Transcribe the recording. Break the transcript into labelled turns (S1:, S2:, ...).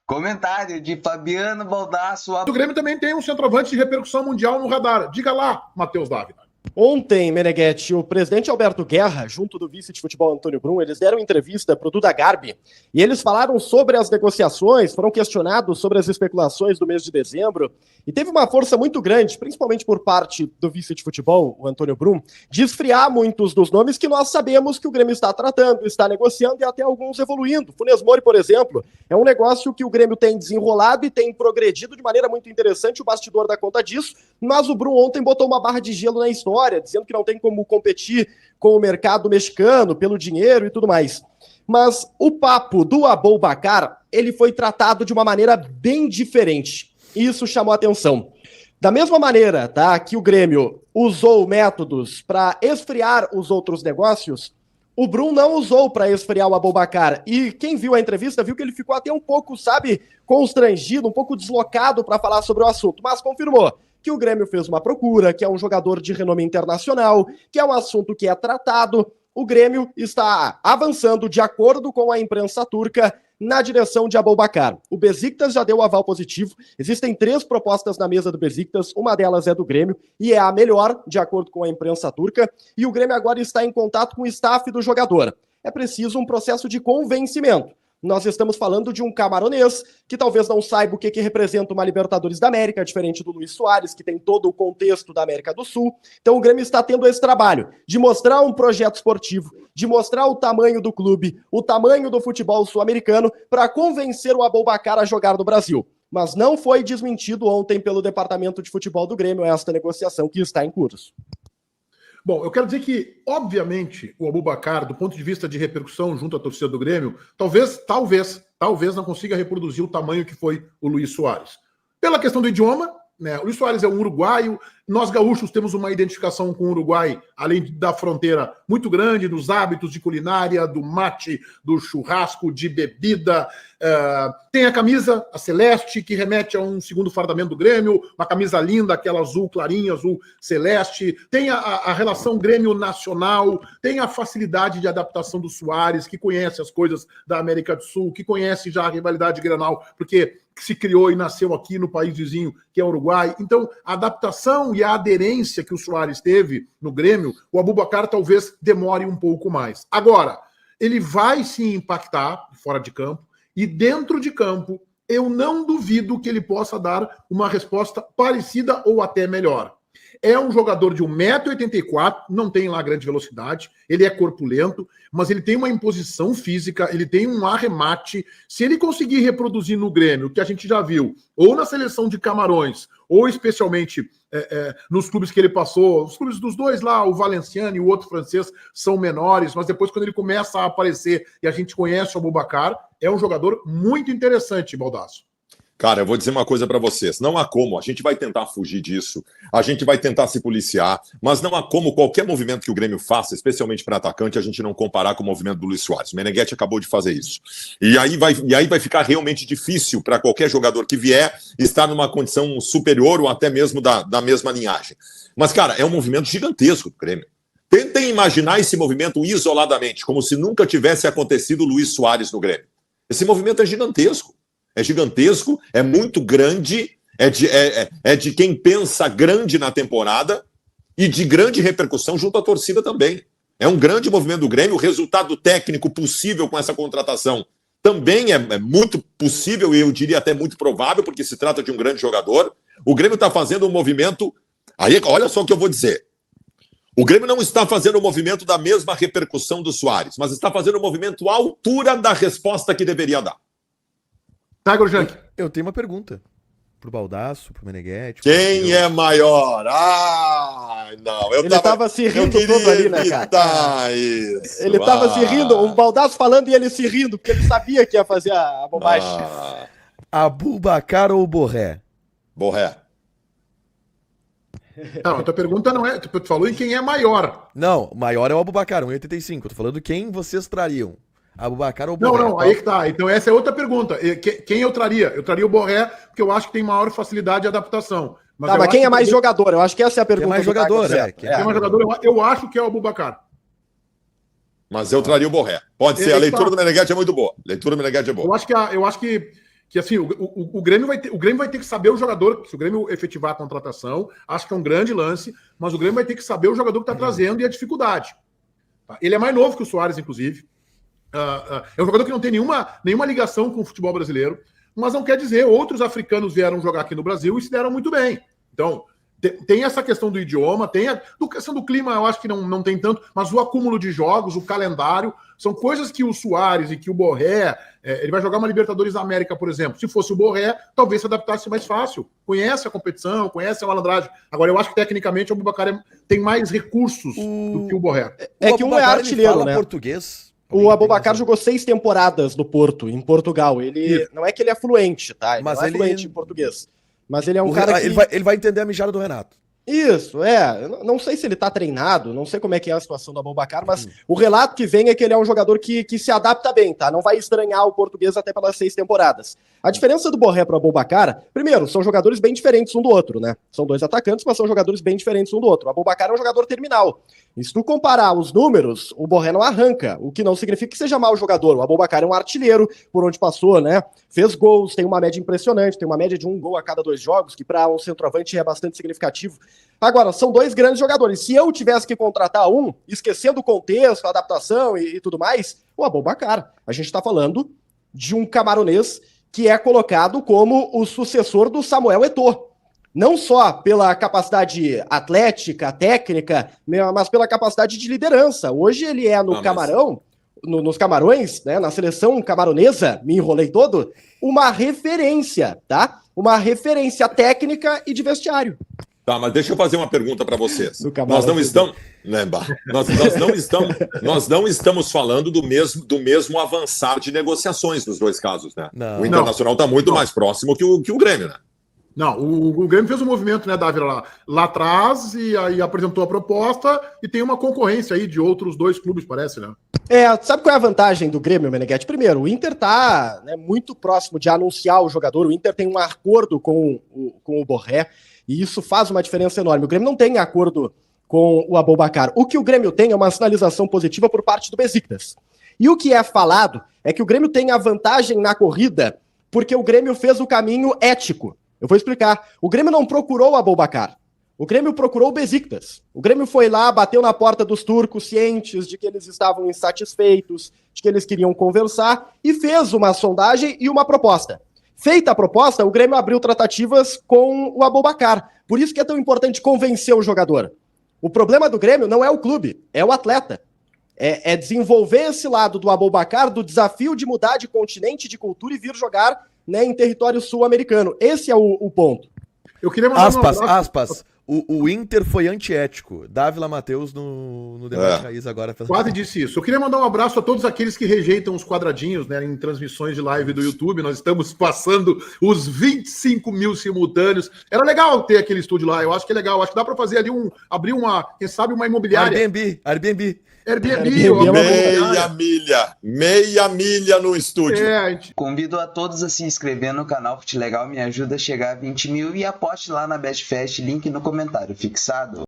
S1: Comentário de Fabiano Baldasso.
S2: O Grêmio também tem um centroavante de repercussão mundial no radar. Diga lá, Matheus Dávila.
S3: Ontem, Meneghetti, o presidente Alberto Guerra, junto do vice de futebol Antônio Brum, eles deram entrevista para o Duda Garbi e eles falaram sobre as negociações, foram questionados sobre as especulações do mês de dezembro e teve uma força muito grande, principalmente por parte do vice de futebol, o Antônio Brum, de esfriar muitos dos nomes que nós sabemos que o Grêmio está tratando, está negociando e até alguns evoluindo. Funes Mori, por exemplo, é um negócio que o Grêmio tem desenrolado e tem progredido de maneira muito interessante, o bastidor dá conta disso, mas o Brum ontem botou uma barra de gelo na história, dizendo que não tem como competir com o mercado mexicano pelo dinheiro e tudo mais. Mas o papo do Aboubakar, ele foi tratado de uma maneira bem diferente. Isso chamou a atenção. Da mesma maneira, tá, que o Grêmio usou métodos para esfriar os outros negócios, o Brum não usou para esfriar o Aboubakar. E quem viu a entrevista viu que ele ficou até um pouco, sabe, constrangido, um pouco deslocado para falar sobre o assunto, mas confirmou que o Grêmio fez uma procura, que é um jogador de renome internacional, que é um assunto que é tratado. O Grêmio está avançando de acordo com a imprensa turca na direção de Aboubakar. O Besiktas já deu o aval positivo. Existem 3 propostas na mesa do Besiktas, uma delas é do Grêmio e é a melhor, de acordo com a imprensa turca. E o Grêmio agora está em contato com o staff do jogador. É preciso um processo de convencimento. Nós estamos falando de um camaronês que talvez não saiba o que representa uma Libertadores da América, diferente do Luis Soares, que tem todo o contexto da América do Sul. Então o Grêmio está tendo esse trabalho de mostrar um projeto esportivo, de mostrar o tamanho do clube, o tamanho do futebol sul-americano, para convencer o Aboubakar a jogar no Brasil. Mas não foi desmentido ontem pelo departamento de futebol do Grêmio esta negociação que está em curso.
S2: Bom, eu quero dizer que, obviamente, o Aboubakar, do ponto de vista de repercussão junto à torcida do Grêmio, talvez não consiga reproduzir o tamanho que foi o Luis Soares. Pela questão do idioma, né? O Luis Soares é um uruguaio, nós gaúchos temos uma identificação com o Uruguai, além da fronteira muito grande, dos hábitos de culinária, do mate, do churrasco, de bebida. Tem a camisa, a celeste, que remete a um segundo fardamento do Grêmio, uma camisa linda, aquela azul clarinha, azul celeste. Tem a relação Grêmio-Nacional, tem a facilidade de adaptação do Soares, que conhece as coisas da América do Sul, que conhece já a rivalidade Grenal, porque se criou e nasceu aqui no país vizinho, que é o Uruguai. Então, a adaptação e a aderência que o Soares teve no Grêmio, o Aboubakar talvez demore um pouco mais. Agora, ele vai se impactar fora de campo e dentro de campo, eu não duvido que ele possa dar uma resposta parecida ou até melhor. É um jogador de 1,84 m, não tem lá grande velocidade, ele é corpulento, mas ele tem uma imposição física, ele tem um arremate. Se ele conseguir reproduzir no Grêmio, que a gente já viu, ou na seleção de Camarões, ou especialmente nos clubes que ele passou, os clubes dos dois lá, o Valenciano e o outro francês, são menores, mas depois quando ele começa a aparecer e a gente conhece o Aboubakar, é um jogador muito interessante, Baldasso.
S4: Cara, eu vou dizer uma coisa pra vocês, não há como, a gente vai tentar fugir disso, a gente vai tentar se policiar, mas não há como qualquer movimento que o Grêmio faça, especialmente para atacante, a gente não comparar com o movimento do Luis Soares. O Meneghetti acabou de fazer isso. E aí vai ficar realmente difícil para qualquer jogador que vier estar numa condição superior ou até mesmo da mesma linhagem. Mas, cara, é um movimento gigantesco do Grêmio. Tentem imaginar esse movimento isoladamente, como se nunca tivesse acontecido o Luis Soares no Grêmio. Esse movimento é gigantesco. É gigantesco, é muito grande, é de quem pensa grande na temporada e de grande repercussão junto à torcida também. É um grande movimento do Grêmio, o resultado técnico possível com essa contratação também é muito possível e eu diria até muito provável, porque se trata de um grande jogador. O Grêmio está fazendo um movimento... Aí, olha só o que eu vou dizer. O Grêmio não está fazendo um movimento da mesma repercussão do Soares, mas está fazendo um movimento à altura da resposta que deveria dar.
S5: Eu tenho uma pergunta pro Baldasso, pro Meneghetti.
S4: Quem é maior? Ah, não.
S3: Ele tava se rindo todo ali, né, cara?
S4: Isso.
S3: Ele tava se rindo, o Baldasso falando e ele se rindo, porque ele sabia que ia fazer a bobagem.
S5: Aboubakar ou Borré?
S4: Borré.
S2: Não, a tua pergunta não é... Tu falou em quem é maior.
S5: Não, o maior é o Aboubakar, 1,85. Eu tô falando quem vocês trariam. Aboubakar ou Borré?
S2: Não, aí que tá. Então essa é outra pergunta. Quem eu traria? Eu traria o Borré, porque eu acho que tem maior facilidade de adaptação.
S3: Mas quem é mais jogador? Eu acho que essa é a pergunta.
S5: Quem é mais jogador,
S2: Quem é mais jogador, eu acho que é o Aboubakar.
S4: Mas eu traria o Borré. Pode ser, a leitura do Meneghetti é muito boa. A leitura do Meneghetti é boa.
S2: Eu acho que que assim, o Grêmio vai ter que saber o jogador, se o Grêmio efetivar a contratação, acho que é um grande lance, mas o Grêmio vai ter que saber o jogador que está trazendo e a dificuldade. Tá? Ele é mais novo que o Soares, inclusive. É um jogador que não tem nenhuma ligação com o futebol brasileiro, mas não quer dizer, outros africanos vieram jogar aqui no Brasil e se deram muito bem. Então, tem essa questão do idioma, tem a questão do clima, eu acho que não tem tanto, mas o acúmulo de jogos, o calendário, são coisas que o Soares e que o Borré, ele vai jogar uma Libertadores da América, por exemplo. Se fosse o Borré, talvez se adaptasse mais fácil. Conhece a competição, conhece a malandragem. Agora, eu acho que tecnicamente o Aboubacar tem mais recursos do que o Borré.
S3: É que um é artilheiro,
S5: fala
S3: né?
S5: português.
S3: O Aboubacar jogou 6 temporadas no Porto, em Portugal. Ele não é que ele é fluente, tá? Ele
S5: Mas
S3: não é
S5: ele-
S3: fluente em português. Mas ele é um cara que...
S5: Ele vai entender a mijada do Renato.
S3: Isso, eu não sei se ele tá treinado, não sei como é que é a situação do Aboubacar, mas o relato que vem é que ele é um jogador que se adapta bem, tá? Não vai estranhar o português até pelas 6 temporadas. A diferença do Borré pro Aboubacar, primeiro, são jogadores bem diferentes um do outro, né? São 2 atacantes, mas são jogadores bem diferentes um do outro. O Aboubacar é um jogador terminal. E se tu comparar os números, o Borré não arranca, o que não significa que seja mau jogador. O Aboubacar é um artilheiro por onde passou, né? Fez gols, tem uma média impressionante, tem uma média de 1 gol a cada 2 jogos, que para um centroavante é bastante significativo. Agora, são 2 grandes jogadores. Se eu tivesse que contratar um, esquecendo o contexto, a adaptação e tudo mais, o Aboubacar. A gente tá falando de um camaronês que é colocado como o sucessor do Samuel Eto'o. Não só pela capacidade atlética, técnica, mas pela capacidade de liderança. Hoje ele é no Camarão, nos Camarões, né, na seleção camaronesa, me enrolei todo, uma referência, tá? Uma referência técnica e de vestiário.
S4: Tá, mas deixa eu fazer uma pergunta para vocês.
S3: Do Camarão,
S4: Nós não estamos, né, nós não estamos falando do mesmo avançar de negociações nos 2 casos, né?
S5: Não.
S4: O Internacional está muito mais próximo que o Grêmio, né?
S2: Não, o Grêmio fez um movimento, né, Dávila, lá atrás, e aí apresentou a proposta, e tem uma concorrência aí de outros 2 clubes, parece, né?
S3: Sabe qual é a vantagem do Grêmio, Meneghetti? Primeiro, o Inter tá, né, muito próximo de anunciar o jogador, o Inter tem um acordo com o Borré, e isso faz uma diferença enorme. O Grêmio não tem acordo com o Aboubacar. O que o Grêmio tem é uma sinalização positiva por parte do Besiktas. E o que é falado é que o Grêmio tem a vantagem na corrida porque o Grêmio fez o caminho ético. Eu vou explicar. O Grêmio não procurou o Aboubacar. O Grêmio procurou o Besiktas. O Grêmio foi lá, bateu na porta dos turcos, cientes de que eles estavam insatisfeitos, de que eles queriam conversar, e fez uma sondagem e uma proposta. Feita a proposta, o Grêmio abriu tratativas com o Aboubacar. Por isso que é tão importante convencer o jogador. O problema do Grêmio não é o clube, é o atleta. É desenvolver esse lado do Aboubacar, do desafio de mudar de continente, de cultura e vir jogar, né, em território sul-americano. Esse é o ponto.
S2: Eu queria mandar
S5: Aspas. O Inter foi antiético. Dávila Matheus no debate raiz agora.
S2: Quase disse isso. Eu queria mandar um abraço a todos aqueles que rejeitam os quadradinhos, né, em transmissões de live do YouTube. Nós estamos passando os 25 mil simultâneos. Era legal ter aquele estúdio lá. Eu acho que é legal. Acho que dá para fazer ali abrir quem sabe uma imobiliária.
S5: Airbnb.
S4: Meia milha no estúdio.
S1: Convido a todos a se inscrever no canal Fute Legal, me ajuda a chegar a 20 mil e aposte lá na Best Fest, link no comentário fixado.